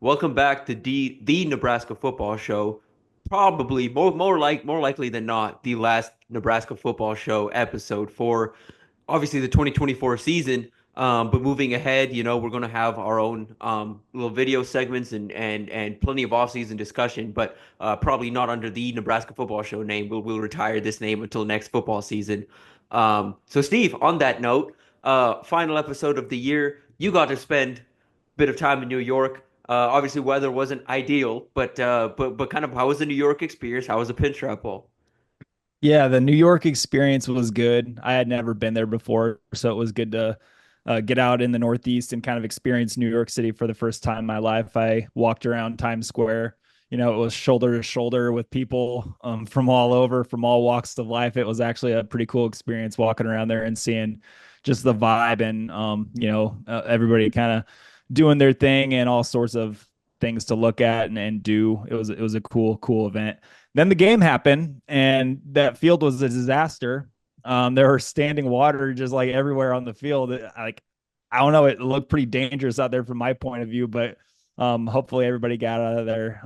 Welcome back to the Nebraska Football Show. Probably more likely than not the last Nebraska Football Show episode for obviously the 2024 season. But moving ahead, we're going to have our own little video segments and plenty of offseason discussion, but probably not under the Nebraska Football Show name. We'll retire this name until next football season. So Steve, on that note, final episode of the year, you got to spend a bit of time in New York. Obviously, weather wasn't ideal, but kind of how was the New York experience? How was the Pinstripe Bowl? Yeah, the New York experience was good. I had never been there before, so it was good to get out in the Northeast and kind of experience New York City for the first time in my life. I walked around Times Square. It was shoulder to shoulder with people from all over, from all walks of life. It was actually a pretty cool experience walking around there and seeing just the vibe and everybody kind of doing their thing and all sorts of things to look at and do. It was a cool event. Then the game happened, and that field was a disaster. There were standing water just like everywhere on the field. Like, I don't know, it looked pretty dangerous out there from my point of view, but hopefully everybody got out of there,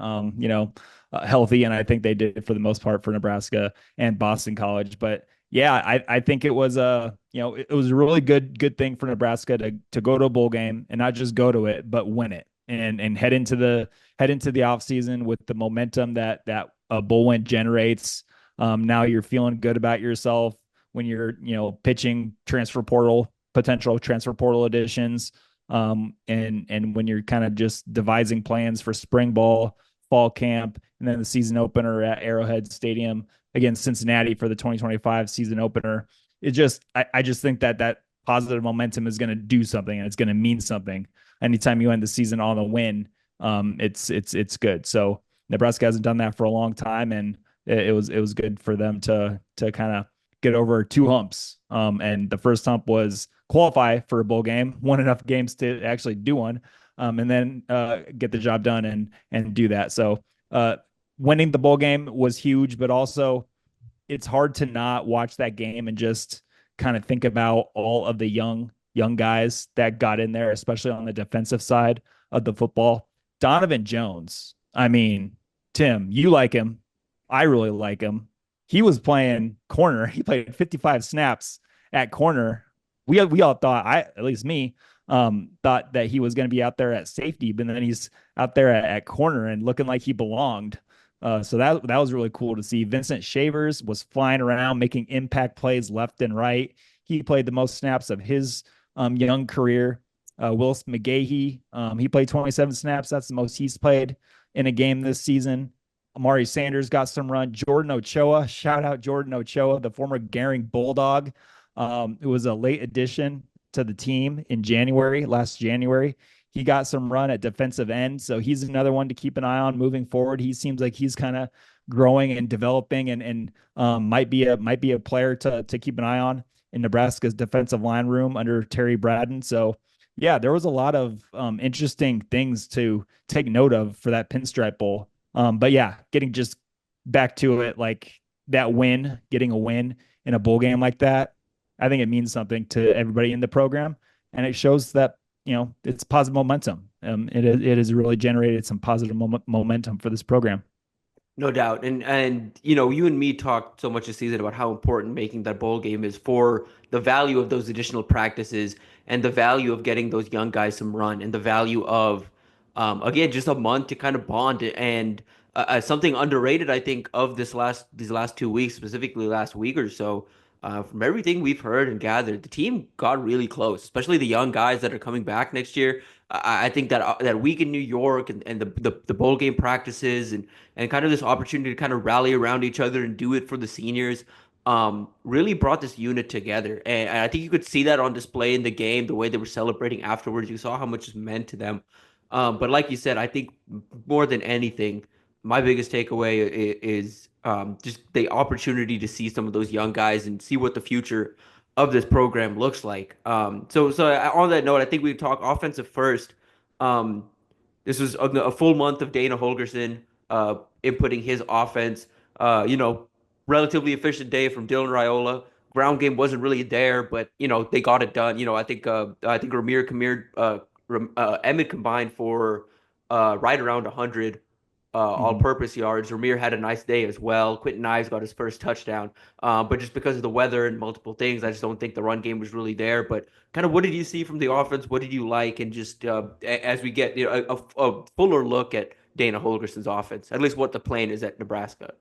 healthy, and I think they did for the most part for Nebraska and Boston College. But yeah, I think it was it was a really good thing for Nebraska to go to a bowl game and not just go to it, but win it and head into the offseason with the momentum that a bowl win generates. Now you're feeling good about yourself when you're, pitching potential transfer portal additions. And when you're kind of just devising plans for spring ball, fall camp, and then the season opener at Arrowhead Stadium against Cincinnati for the 2025 season opener. I just think that positive momentum is going to do something and it's going to mean something. Anytime you end the season on a win, it's good. So Nebraska hasn't done that for a long time, and it was good for them to kind of get over two humps. And the first hump was qualify for a bowl game, won enough games to actually do one, and then get the job done and do that. So winning the bowl game was huge, but also it's hard to not watch that game and just kind of think about all of the young guys that got in there, especially on the defensive side of the football. Donovan Jones. I mean, Tim, you like him. I really like him. He was playing corner. He played 55 snaps at corner. We all thought, at least me, thought that he was going to be out there at safety, but then he's out there at corner and looking like he belonged. So that was really cool to see. Vincent Shavers was flying around, making impact plays left and right. He played the most snaps of his young career. Willis McGahee, he played 27 snaps. That's the most he's played in a game this season. Amari Sanders got some run. Jordan Ochoa, shout out Jordan Ochoa, the former Gehring Bulldog, who was a late addition to the team in last January. He got some run at defensive end, so he's another one to keep an eye on moving forward. He seems like he's kind of growing and developing, and might be a player to keep an eye on in Nebraska's defensive line room under Terry Braden. So yeah, there was a lot of interesting things to take note of for that Pinstripe Bowl. But yeah, getting just back to it, like that win, getting a win in a bowl game like that, I think it means something to everybody in the program, and it shows that it's positive momentum. It has really generated some positive momentum for this program. No doubt. And you and me talked so much this season about how important making that bowl game is for the value of those additional practices and the value of getting those young guys some run and the value of again just a month to kind of bond and something underrated I think of these last 2 weeks, specifically last week or so. From everything we've heard and gathered, the team got really close, especially the young guys that are coming back next year. I think that week in New York and the bowl game practices and kind of this opportunity to kind of rally around each other and do it for the seniors really brought this unit together. And I think you could see that on display in the game, the way they were celebrating afterwards. You saw how much it meant to them. But like you said, I think more than anything, my biggest takeaway is just the opportunity to see some of those young guys and see what the future of this program looks like. So on that note, I think we talk offensive first. Um, this was a full month of Dana Holgerson inputting his offense. Relatively efficient day from Dylan Raiola. Ground game wasn't really there, but they got it done. I think Ramir Kamir, Emmett combined for right around 100 Mhm. all-purpose yards. Ramir had a nice day as well. Quentin Ives got his first touchdown. But just because of the weather and multiple things, I just don't think the run game was really there. But kind of what did you see from the offense? What did you like? And just as we get a fuller look at Dana Holgerson's offense, at least what the plan is at Nebraska.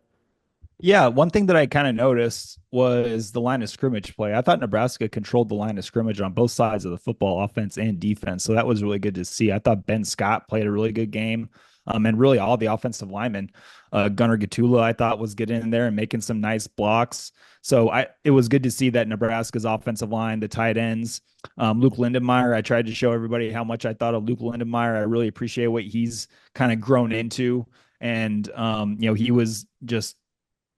Yeah, one thing that I kind of noticed was the line of scrimmage play. I thought Nebraska controlled the line of scrimmage on both sides of the football, offense and defense. So that was really good to see. I thought Ben Scott played a really good game. And really all the offensive linemen, Gunnar Gatula, I thought was getting in there and making some nice blocks. So it was good to see that Nebraska's offensive line, the tight ends, Luke Lindenmeyer. I tried to show everybody how much I thought of Luke Lindenmeyer. I really appreciate what he's kind of grown into. And he was just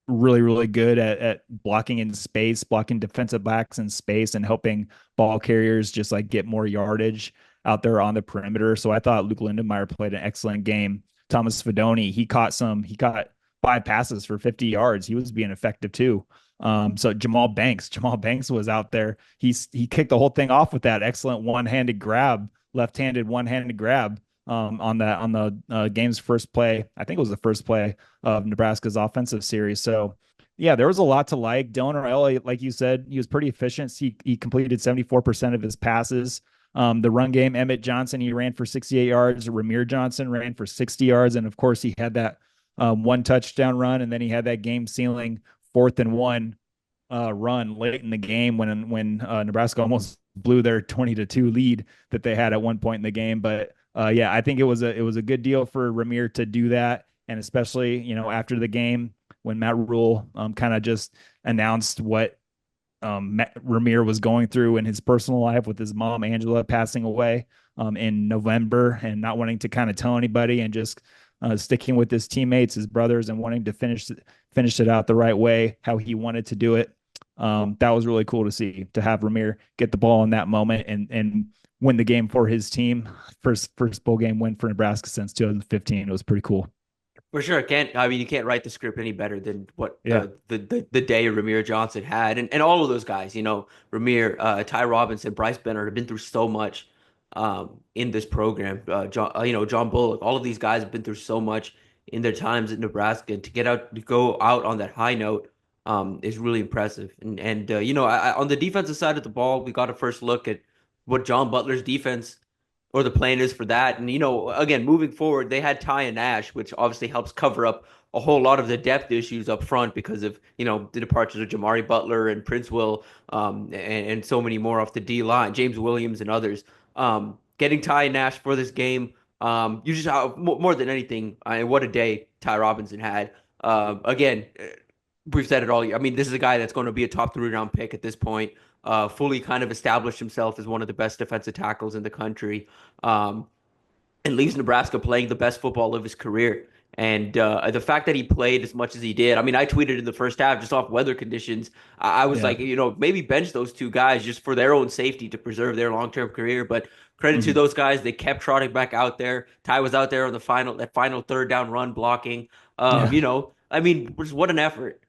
really, really good at blocking in space, blocking defensive backs in space, and helping ball carriers just like get more yardage out there on the perimeter. So I thought Luke Lindenmeyer played an excellent game. Thomas Fedoni, he caught 5 passes for 50 yards. He was being effective too. So Jamal Banks was out there. He kicked the whole thing off with that excellent one-handed grab, left-handed one-handed grab on the game's first play. I think it was the first play of Nebraska's offensive series. So yeah, there was a lot to like. Dylan Raiola, like you said, he was pretty efficient. He completed 74% of his passes. The run game, Emmett Johnson, he ran for 68 yards. Ramir Johnson ran for 60 yards. And of course, he had that one touchdown run. And then he had that game sealing 4th and 1 run late in the game when Nebraska almost blew their 20-2 lead that they had at one point in the game. But yeah, I think it was a good deal for Ramir to do that, and especially after the game when Matt Rule kind of just announced what Ramir was going through in his personal life with his mom Angela passing away in November, and not wanting to kind of tell anybody, and just sticking with his teammates, his brothers, and wanting to finish it out the right way, how he wanted to do it. That was really cool to see, to have Ramir get the ball in that moment and win the game for his team. First bowl game win for Nebraska since 2015. It was pretty cool. For sure, can't I mean you can't write the script any better than what Yeah. the day Ramir Johnson had, and all of those guys, Ramir, Ty Robinson, Bryce Bennett have been through so much in this program. John Bullock, all of these guys have been through so much in their times at Nebraska. To go out on that high note is really impressive. And on the defensive side of the ball, we got a first look at what John Butler's defense or the plan is for that. And again, moving forward, they had Ty and Nash, which obviously helps cover up a whole lot of the depth issues up front because of the departures of Jamari Butler and Prince Will, and so many more off the D line, James Williams and others. Getting Ty and Nash for this game, you just more than anything, what a day Ty Robinson had. Again, we've said it all year. I mean, this is a guy that's going to be a top 3 round pick at this point. Fully kind of established himself as one of the best defensive tackles in the country, um, and leaves Nebraska playing the best football of his career. And the fact that he played as much as he did, I mean, I tweeted in the first half just off weather conditions. I was Yeah. like, maybe bench those 2 guys just for their own safety to preserve their long-term career. But credit to Mhm. those guys, they kept trotting back out there. Ty was out there on that final third down run blocking. Yeah. I mean, just what an effort.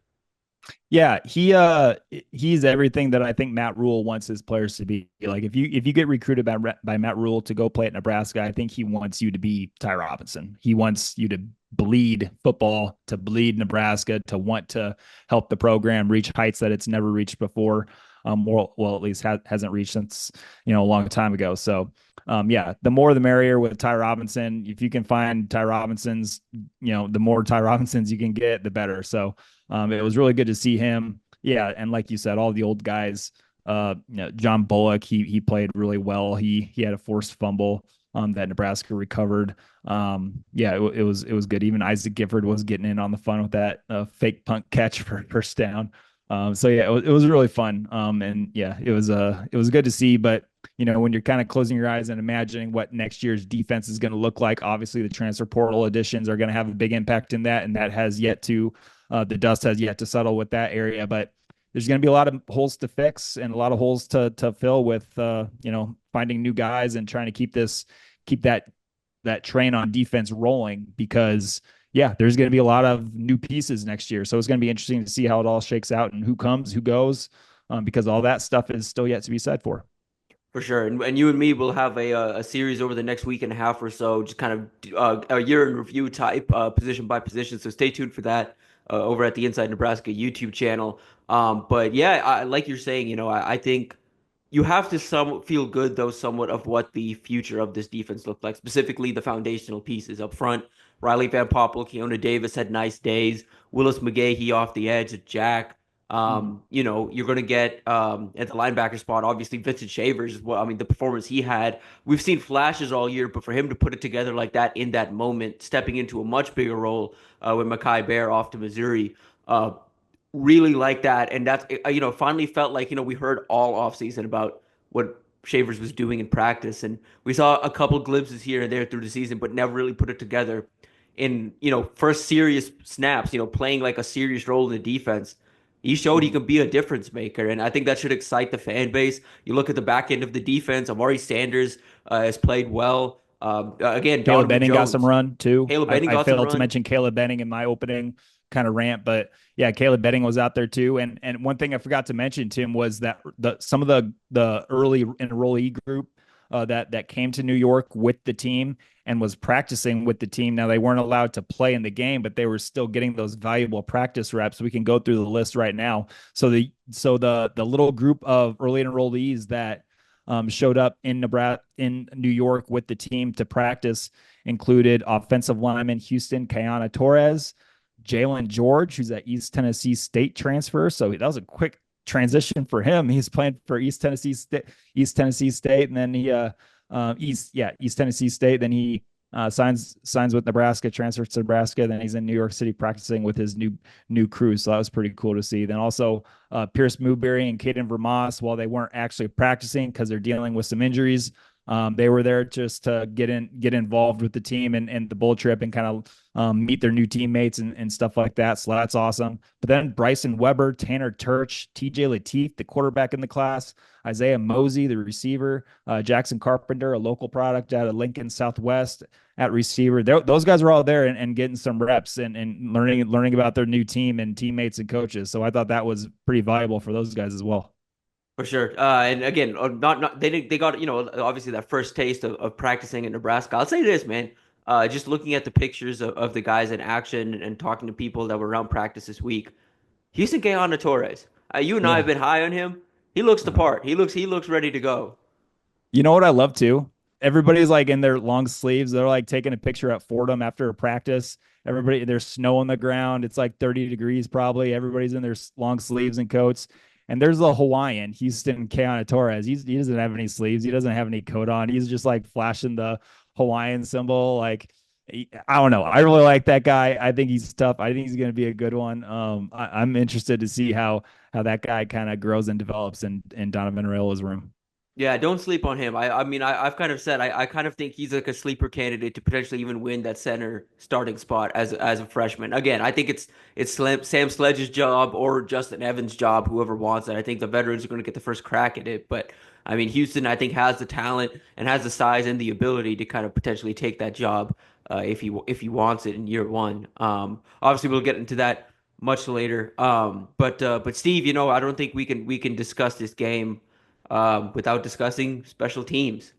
Yeah, he's everything that I think Matt Rule wants his players to be. Like if you get recruited by Matt Rule to go play at Nebraska, I think he wants you to be Ty Robinson. He wants you to bleed football, to bleed Nebraska, to want to help the program reach heights that it's never reached before. Well, at least hasn't reached since a long time ago. So yeah, the more the merrier with Ty Robinson. If you can find Ty Robinsons, the more Ty Robinsons you can get, the better. So it was really good to see him. Yeah, and like you said, all the old guys. John Bullock, he played really well. He had a forced fumble that Nebraska recovered. Yeah, it was good. Even Isaac Gifford was getting in on the fun with that fake punt catch for first down. So yeah, it was really fun. And yeah, it was good to see. But when you're kind of closing your eyes and imagining what next year's defense is going to look like, obviously the transfer portal additions are going to have a big impact in that, and that has yet to the dust has yet to settle with that area. But there's going to be a lot of holes to fix and a lot of holes to fill with finding new guys and trying to keep that train on defense rolling, because yeah, there's going to be a lot of new pieces next year. So it's going to be interesting to see how it all shakes out and who comes, who goes, because all that stuff is still yet to be said for. For sure. And you and me will have a series over the next week and a half or so, just kind of a year in review type, position by position. So stay tuned for that over at the Inside Nebraska YouTube channel. But yeah, like you're saying, I think you have to feel good though somewhat of what the future of this defense looked like, specifically the foundational pieces up front. Riley Van Poppel, Keona Davis had nice days. Willis McGahee off the edge at Jack. Mhm. You're going to get at the linebacker spot, obviously Vincent Shavers. Well, I mean, the performance he had, we've seen flashes all year, but for him to put it together like that in that moment, stepping into a much bigger role with Mekhi Bear off to Missouri, uh, really like that. And that's, finally felt like, we heard all offseason about what Shavers was doing in practice. And we saw a couple glimpses here and there through the season, but never really put it together in, first serious snaps, playing like a serious role in the defense. He showed he Mhm. could be a difference maker, and I think that should excite the fan base. You look at the back end of the defense. Amari Sanders has played well. Again, Caleb Donovan Benning got some Jones, run too. Caleb I, Benning I got some failed to run. mention Caleb Benning in my opening kind of rant, but yeah, Caleb Benning was out there too. And one thing I forgot to mention, Tim, was that some of the early enrollee group that came to New York with the team and was practicing with the team. Now they weren't allowed to play in the game, but they were still getting those valuable practice reps. We can go through the list right now. So the little group of early enrollees that showed up in Nebraska, in New York with the team to practice included offensive lineman Houston Kayana Torres, Jalen George, who's at East Tennessee State transfer. So that was a quick transition for him. He's playing for East Tennessee State, and then East Tennessee State. Then he signs with Nebraska, transfers to Nebraska. Then he's in New York City practicing with his new crew. So that was pretty cool to see. Then also Pierce Mooberry and Caden Vermas, while they weren't actually practicing because they're dealing with some injuries, they were there just to get involved with the team and the bull trip and kind of meet their new teammates and stuff like that. So that's awesome. But then Bryson Weber, Tanner Turch, TJ Lateef, the quarterback in the class, Isaiah Mosey, the receiver, Jackson Carpenter, a local product out of Lincoln Southwest at receiver. Those guys are all there and getting some reps and learning about their new team and teammates and coaches. So I thought that was pretty valuable for those guys as well. For sure. And again, not they got, obviously that first taste of practicing in Nebraska. I'll say this, man. Just looking at the pictures of the guys in action and talking to people that were around practice this week, Houston Quijano Torres. You and I have Yeah. been high on him. He looks the Uh-huh. part. He looks ready to go. You know what I love too? Everybody's like in their long sleeves. They're like taking a picture at Fordham after a practice. Everybody, there's snow on the ground. It's like 30 degrees probably. Everybody's in their long sleeves and coats. And there's the Hawaiian, Houston Keanu Torres. He doesn't have any sleeves. He doesn't have any coat on. He's just like flashing the Hawaiian symbol. I don't know. I really like that guy. I think he's tough. I think he's going to be a good one. I'm interested to see how that guy kind of grows and develops in Donovan Raiola's room. Yeah, don't sleep on him. I mean, I've kind of said I kind of think he's like a sleeper candidate to potentially even win that center starting spot as a freshman. Again, I think it's Sam Sledge's job or Justin Evans' job, whoever wants it. I think the veterans are going to get the first crack at it. But I mean, Houston, I think has the talent and has the size and the ability to kind of potentially take that job if he wants it in year one. Obviously, we'll get into that much later. But Steve, I don't think we can discuss this game without discussing special teams.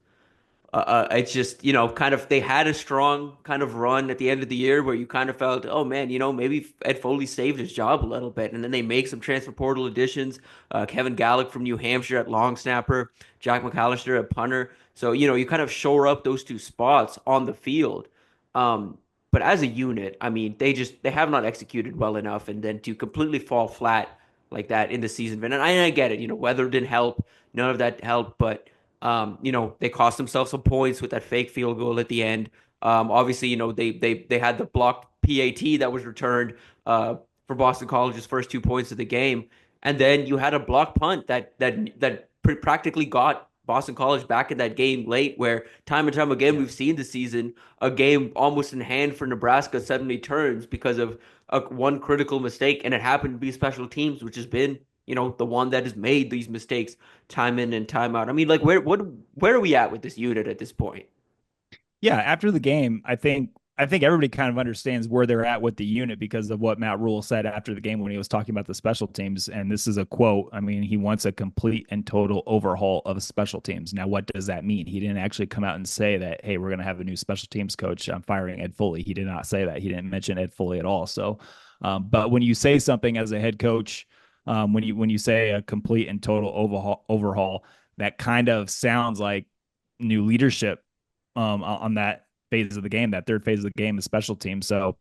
It's just, kind of they had a strong kind of run at the end of the year where you kind of felt, oh man, maybe Ed Foley saved his job a little bit. And then they make some transfer portal additions. Kevin Gallick from New Hampshire at long snapper, Jack McAllister at punter. So, you kind of shore up those two spots on the field. Um, but as a unit, I mean, they have not executed well enough. And then to completely fall flat like that in the season. And I get it, weather didn't help. None of that helped, but they cost themselves some points with that fake field goal at the end. Obviously, they had the blocked PAT that was returned for Boston College's first 2 points of the game, and then you had a blocked punt that practically got Boston College back in that game late. Where time and time again Yeah. we've seen this season a game almost in hand for Nebraska suddenly turns because of one critical mistake, and it happened to be special teams, which has been the one that has made these mistakes time in and time out. I mean, like where are we at with this unit at this point? Yeah, after the game, I think I think everybody kind of understands where they're at with the unit because of what Matt Rule said after the game when he was talking about the special teams. And this is a quote. I mean, he wants a complete and total overhaul of special teams. Now, what does that mean? He didn't actually come out and say that, hey, we're going to have a new special teams coach. I'm firing Ed Foley. He did not say that. He didn't mention Ed Foley at all. So, but when you say something as a head coach, when you say a complete and total overhaul, that kind of sounds like new leadership on that phase of the game, that third phase of the game, the special team. So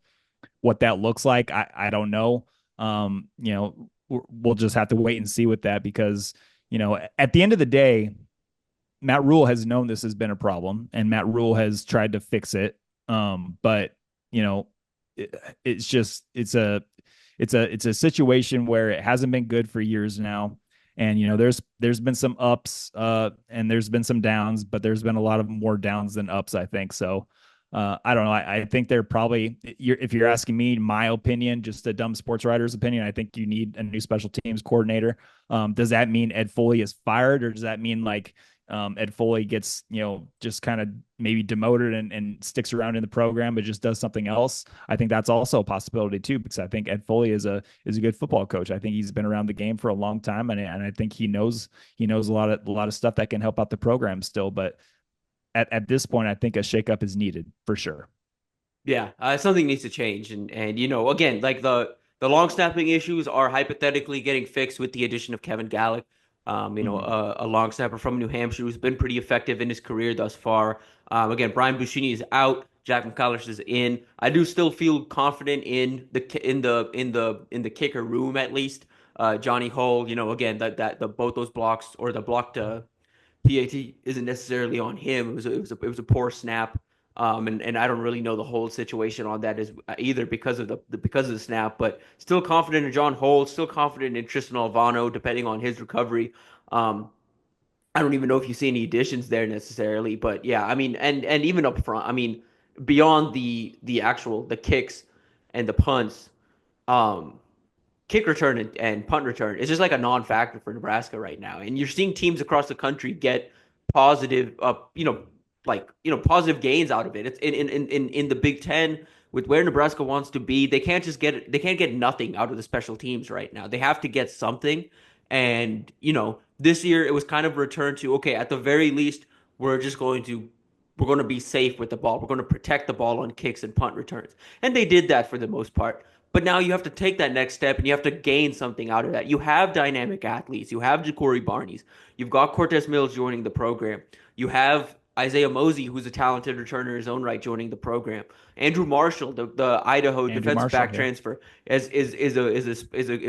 what that looks like, I don't know. We'll just have to wait and see with that because, at the end of the day, Matt Rule has known this has been a problem and Matt Rule has tried to fix it. But you know, it's just it's a situation where it hasn't been good for years now. And there's been some ups and there's been some downs, but there's been a lot of more downs than ups, I think. So I don't know. I think they're probably, if you're asking me, my opinion, just a dumb sports writer's opinion, I think you need a new special teams coordinator. Does that mean Ed Foley is fired, or does that mean like Ed Foley gets, just kind of maybe demoted and sticks around in the program, but just does something else? I think that's also a possibility too, because I think Ed Foley is a good football coach. I think he's been around the game for a long time, and I think he knows a lot of stuff that can help out the program still. But at this point, I think a shakeup is needed for sure. Yeah, something needs to change, and again, like the long snapping issues are hypothetically getting fixed with the addition of Kevin Gallick. Mm-hmm. A long snapper from New Hampshire who's been pretty effective in his career thus far. Again, Brian Buccini is out. Jack McCallish is in. I do still feel confident in the kicker room at least. Johnny Hull, again that the both those blocks or the blocked PAT isn't necessarily on him. It was a poor snap. And I don't really know the whole situation on that is either because of the snap, but still confident in John Holt, still confident in Tristan Alvano, depending on his recovery. Um, I don't even know if you see any additions there necessarily, but yeah, I mean, and even up front, I mean, beyond the kicks and the punts, um, kick return and punt return is just like a non-factor for Nebraska right now. And you're seeing teams across the country get positive, positive gains out of it. It's in the Big Ten with where Nebraska wants to be. They can't get nothing out of the special teams right now. They have to get something. And this year it was kind of a return to, okay, at the very least, we're going to be safe with the ball. We're going to protect the ball on kicks and punt returns. And they did that for the most part. But now you have to take that next step and you have to gain something out of that. You have dynamic athletes. You have Ja'Cory Barneys. You've got Cortez Mills joining the program. You have Isaiah Mosey, who's a talented returner in his own right, joining the program. Andrew Marshall, the Idaho Andrew defensive Marshall, back yeah. transfer, is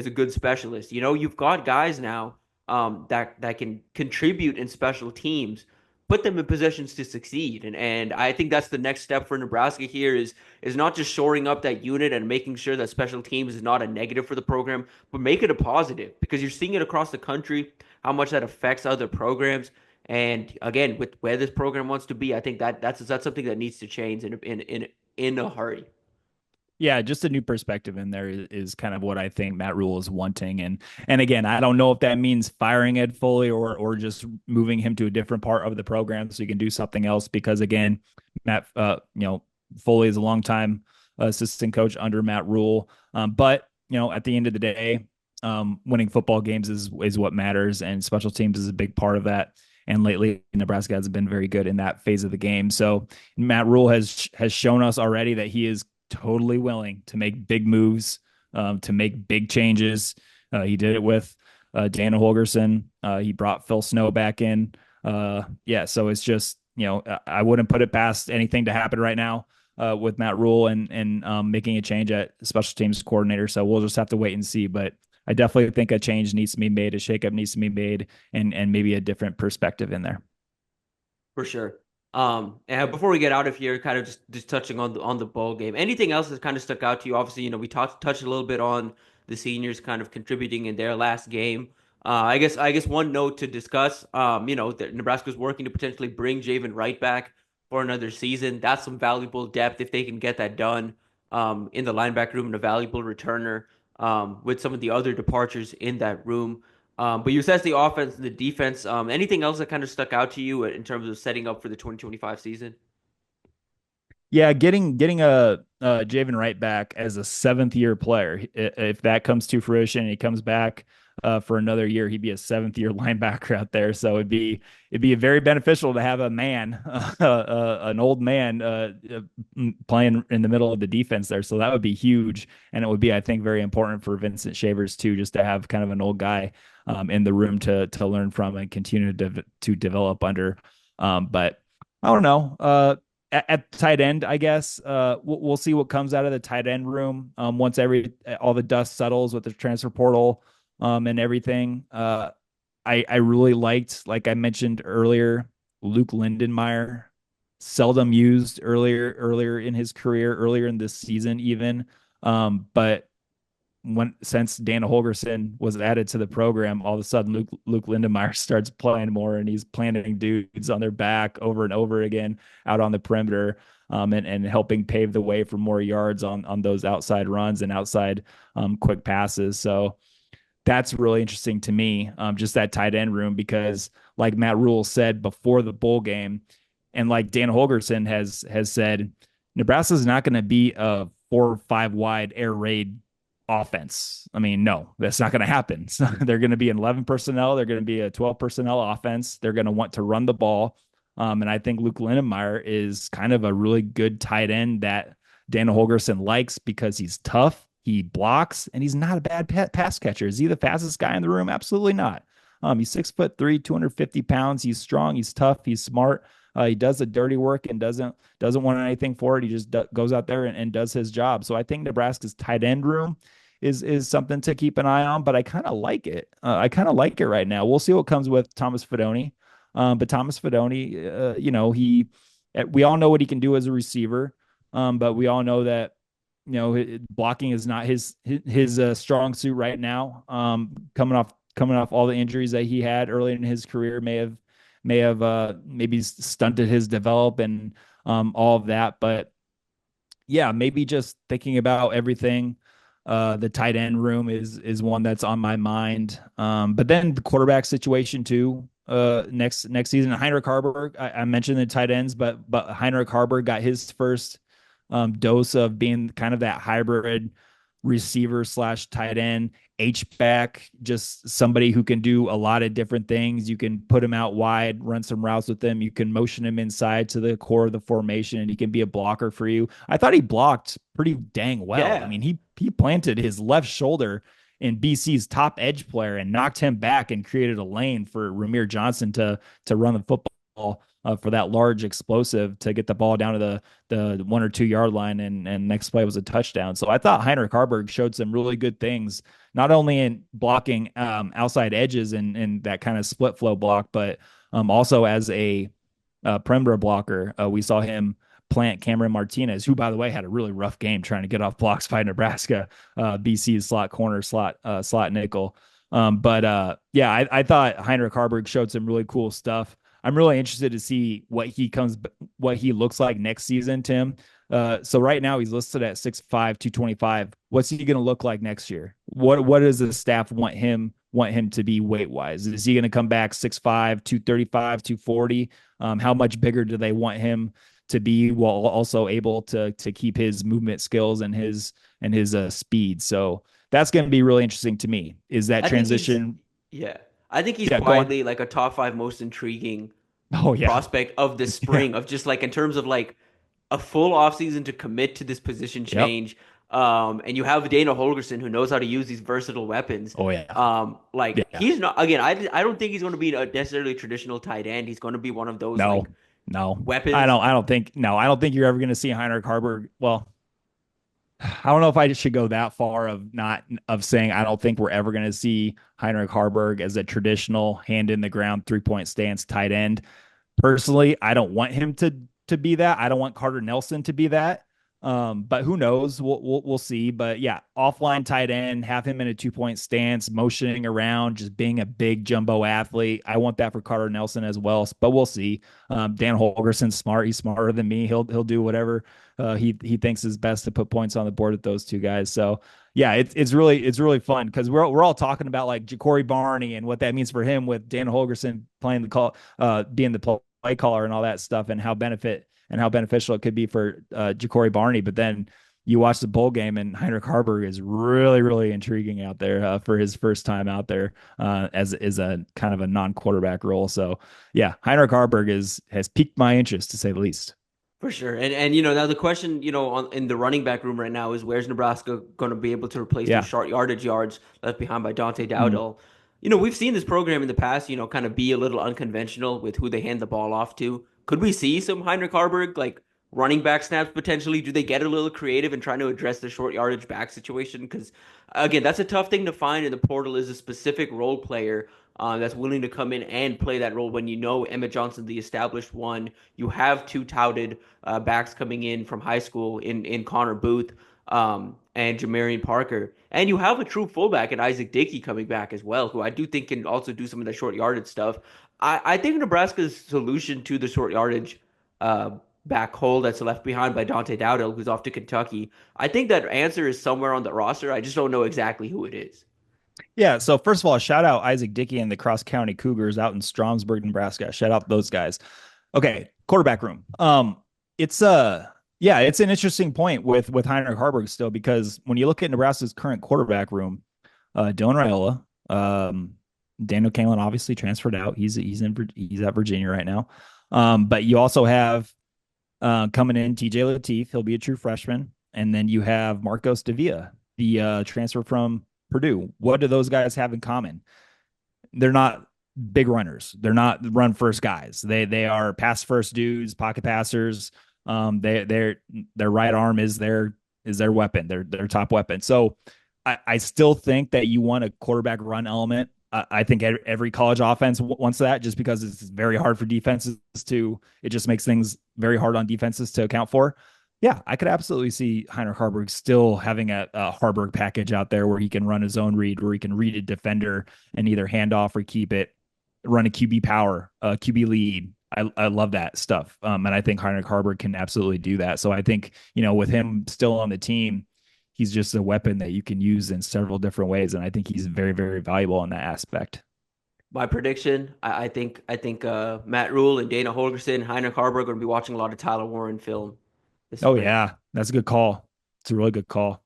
a good specialist. You've got guys now that can contribute in special teams, put them in positions to succeed. And I think that's the next step for Nebraska here is not just shoring up that unit and making sure that special teams is not a negative for the program, but make it a positive because you're seeing it across the country how much that affects other programs. And again, with where this program wants to be, I think that's something that needs to change in a hurry. Yeah, just a new perspective in there is kind of what I think Matt Rule is wanting. And again, I don't know if that means firing Ed Foley or just moving him to a different part of the program so he can do something else. Because again, Matt, Foley is a longtime assistant coach under Matt Rule. But at the end of the day, winning football games is what matters, and special teams is a big part of that. And lately, Nebraska hasn't been very good in that phase of the game. So Matt Rule has shown us already that he is totally willing to make big moves, to make big changes. He did it with Dana Holgerson. He brought Phil Snow back in. Yeah, so it's just, I wouldn't put it past anything to happen right now with Matt Rule and making a change at special teams coordinator. So we'll just have to wait and see. But I definitely think a change needs to be made, a shakeup needs to be made, and maybe a different perspective in there. For sure. And before we get out of here, kind of just touching on the bowl game. Anything else that kind of stuck out to you? Obviously, we touched a little bit on the seniors kind of contributing in their last game. I guess one note to discuss. That Nebraska's working to potentially bring Javen Wright back for another season. That's some valuable depth if they can get that done. In the linebacker room and a valuable returner. With some of the other departures in that room. But you assess the offense and the defense. Anything else that kind of stuck out to you in terms of setting up for the 2025 season? Yeah, getting a Javen Wright back as a seventh year player, if that comes to fruition, and he comes back for another year, he'd be a seventh year linebacker out there. So it'd be very beneficial to have a man, an old man, playing in the middle of the defense there. So that would be huge, and it would be, I think, very important for Vincent Shavers too, just to have kind of an old guy in the room to learn from and continue to develop under. But I don't know. At tight end, I guess we'll see what comes out of the tight end room once all the dust settles with the transfer portal and everything. I really liked, like I mentioned earlier, Luke Lindenmeyer, seldom used earlier in his career, earlier in this season even. But when since Dana Holgerson was added to the program, all of a sudden Luke Lindenmeyer starts playing more, and he's planting dudes on their back over and over again out on the perimeter, and helping pave the way for more yards on those outside runs and outside quick passes. So that's really interesting to me, just that tight end room, because like Matt Rule said before the bowl game, and like Dana Holgerson has said, Nebraska is not going to be a 4 or 5 wide air raid offense. I mean, no, that's not going to happen. So they're going to be 11 personnel. They're going to be a 12 personnel offense. They're going to want to run the ball. And I think Luke Lindenmeyer is kind of a really good tight end that Dana Holgerson likes because he's tough, he blocks, and he's not a bad pass catcher. Is he the fastest guy in the room? Absolutely not. He's 6'3", 250 pounds. He's strong. He's tough. He's smart. He does the dirty work and doesn't want anything for it. He just goes out there and does his job. So I think Nebraska's tight end room is something to keep an eye on, but I kind of like it. I kind of like it right now. We'll see what comes with Thomas Fidone. But Thomas Fidone, we all know what he can do as a receiver. But we all know that, blocking is not his strong suit right now. Coming off all the injuries that he had early in his career may have maybe stunted his develop and all of that. But yeah, maybe just thinking about everything. The tight end room is one that's on my mind. But then the quarterback situation too. Next season, Heinrich Harburg. I mentioned the tight ends, but Heinrich Harburg got his first dose of being kind of that hybrid receiver slash tight end, H back, just somebody who can do a lot of different things. You can put him out wide, run some routes with him. You can motion him inside to the core of the formation, and he can be a blocker for you. I thought he blocked pretty dang well. I Yeah. mean, he planted his left shoulder in BC's top edge player and knocked him back and created a lane for Ramir Johnson to run the football for that large explosive to get the ball down to the 1 or 2 yard line, and next play was a touchdown. So I thought Heinrich Harburg showed some really good things, not only in blocking outside edges and that kind of split flow block, but also as a perimeter blocker. We saw him plant Cameron Martinez, who, by the way, had a really rough game trying to get off blocks by Nebraska, BC's slot corner, slot nickel. Yeah, I thought Heinrich Harburg showed some really cool stuff. I'm really interested to see what he looks like next season, Tim. So right now he's listed at 6'5", 225. What's he going to look like next year? What does the staff want him to be weight wise? Is he going to come back 6'5", 235, 240? How much bigger do they want him to be, while also able to keep his movement skills and his speed? So that's going to be really interesting to me. Is that I think he's transition? yeah. I think he's Yeah, go on. quietly like a top five most intriguing Oh yeah, prospect of the yeah, spring, of just like in terms of like a full offseason to commit to this position yep. change. And you have Dana Holgerson, who knows how to use these versatile weapons. Oh yeah, Like yeah. he's not, again, I don't think he's going to be a necessarily traditional tight end. He's going to be one of those No, like no. weapons. I don't think you're ever going to see Heinrich Harburg. Well, I don't know if I should go that far of saying I don't think we're ever going to see Heinrich Harburg as a traditional hand in the ground 3-point stance tight end. Personally, I don't want him to be that. I don't want Carter Nelson to be that. But who knows? We'll see. But yeah, offline tight end, have him in a 2-point stance, motioning around, just being a big jumbo athlete. I want that for Carter Nelson as well. But we'll see. Dan Holgerson's smart. He's smarter than me. He'll do whatever he thinks is best to put points on the board with those two guys. So yeah, it's really fun because we're all talking about like Ja'Cory Barney and what that means for him with Dan Holgerson playing the call, being the play caller and all that stuff, and how and how beneficial it could be for Ja'Cory Barney. But then you watch the bowl game, and Heinrich Haarberg is really, really intriguing out there for his first time out there as is a kind of a non-quarterback role. So yeah, Heinrich Haarberg has piqued my interest to say the least. For sure. And now the question, in the running back room right now is where's Nebraska going to be able to replace those Yeah. short yardage yards left behind by Dante Mm. Dowdell? We've seen this program in the past, kind of be a little unconventional with who they hand the ball off to. Could we see some Heinrich Haarberg like running back snaps potentially? Do they get a little creative in trying to address the short yardage back situation? Because again, that's a tough thing to find in the portal is a specific role player that's willing to come in and play that role when Emmett Johnson, the established one. You have two touted backs coming in from high school in Connor Booth and Jamarian Parker. And you have a true fullback in Isaac Dickey coming back as well, who I do think can also do some of the short yardage stuff. I think Nebraska's solution to the short yardage uh, back hole that's left behind by Dante Dowdell, who's off to Kentucky, I think that answer is somewhere on the roster. I just don't know exactly who it is. Yeah. So first of all, shout out Isaac Dickey and the Cross County Cougars out in Stromsburg, Nebraska. Shout out those guys. Okay, quarterback room. It's yeah, it's an interesting point with Heinrich Haarberg still because when you look at Nebraska's current quarterback room, Dylan Raiola, Daniel Kalen obviously transferred out. He's at Virginia right now. But you also have coming in TJ Lateef. He'll be a true freshman, and then you have Marcos Davia, the transfer from Purdue. What do those guys have in common? They're not big runners. They're not run first guys. They are pass first dudes, pocket passers. Their right arm is their weapon, their top weapon. So I still think that you want a quarterback run element. I think every college offense wants that just because it's very hard for defenses to. It just makes things very hard on defenses to account for. Yeah, I could absolutely see Heinrich Haarberg still having a Haarberg package out there where he can run his own read, where he can read a defender and either hand off or keep it, run a QB power, QB lead. I love that stuff. And I think Heinrich Haarberg can absolutely do that. So I think, with him still on the team, he's just a weapon that you can use in several different ways. And I think he's very, very valuable in that aspect. My prediction, I think Matt Rule and Dana Holgerson, Heinrich Haarberg are going to be watching a lot of Tyler Warren film this Oh, spring. yeah. That's a good call. It's a really good call.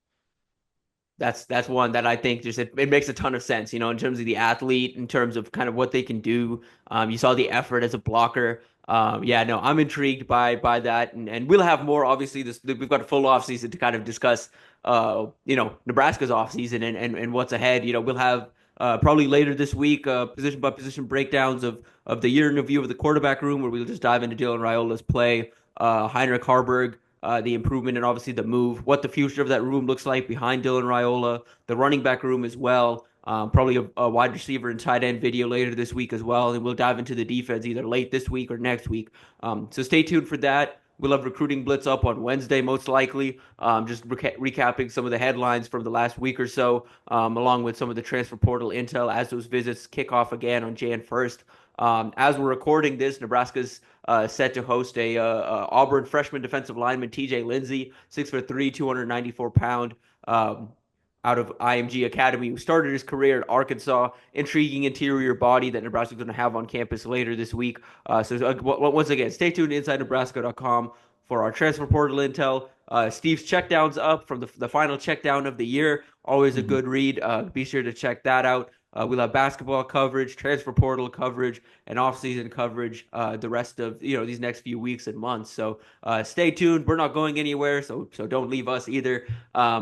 That's one that I think just it makes a ton of sense, in terms of the athlete, in terms of kind of what they can do. You saw the effort as a blocker. Yeah, no, I'm intrigued by that, and we'll have more. Obviously, we've got a full off season to kind of discuss. Nebraska's off season and what's ahead. We'll have probably later this week position by position breakdowns of the year in review of the quarterback room, where we'll just dive into Dylan Raiola's play, Heinrich Haarberg, the improvement and obviously the move, what the future of that room looks like behind Dylan Raiola, the running back room as well. Probably a wide receiver and tight end video later this week as well. And we'll dive into the defense either late this week or next week. So stay tuned for that. We'll have Recruiting Blitz up on Wednesday, most likely. Just recapping some of the headlines from the last week or so, along with some of the transfer portal intel as those visits kick off again on Jan 1st. As we're recording this, Nebraska's set to host a Auburn freshman defensive lineman, TJ Lindsey, 6'3", 294-pound, out of IMG Academy, who started his career at Arkansas. Intriguing interior body that Nebraska's going to have on campus later this week. Once again, stay tuned to InsideNebraska.com for our transfer portal intel. Steve's checkdowns up from the final checkdown of the year. Always a Mhm. good read. Be sure to check that out. We'll have basketball coverage, transfer portal coverage, and off-season coverage the rest of these next few weeks and months. So stay tuned. We're not going anywhere, so don't leave us either.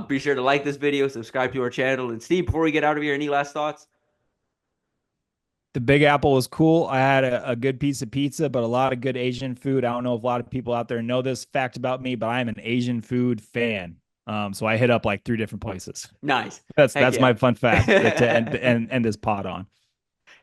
Be sure to like this video, subscribe to our channel. And Steve, before we get out of here, any last thoughts? The Big Apple was cool. I had a good piece of pizza, but a lot of good Asian food. I don't know if a lot of people out there know this fact about me, but I'm an Asian food fan. So I hit up like 3 different places. Nice. That's Heck that's yeah. my fun fact to end this pod on.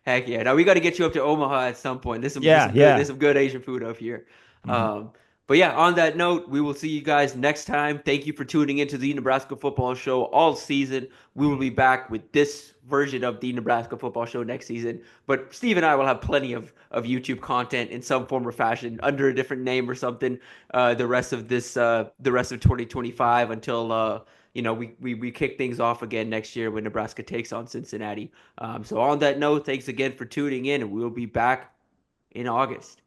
Heck yeah. Now we got to get you up to Omaha at some point. Yeah, yeah. There's some good Asian food up here. Mhm. Um, but yeah, on that note, we will see you guys next time. Thank you for tuning into the Nebraska Football Show all season. We will be back with this version of the Nebraska Football Show next season. But Steve and I will have plenty of YouTube content in some form or fashion under a different name or something. The rest of 2025 until we kick things off again next year when Nebraska takes on Cincinnati. So on that note, thanks again for tuning in, and we'll be back in August.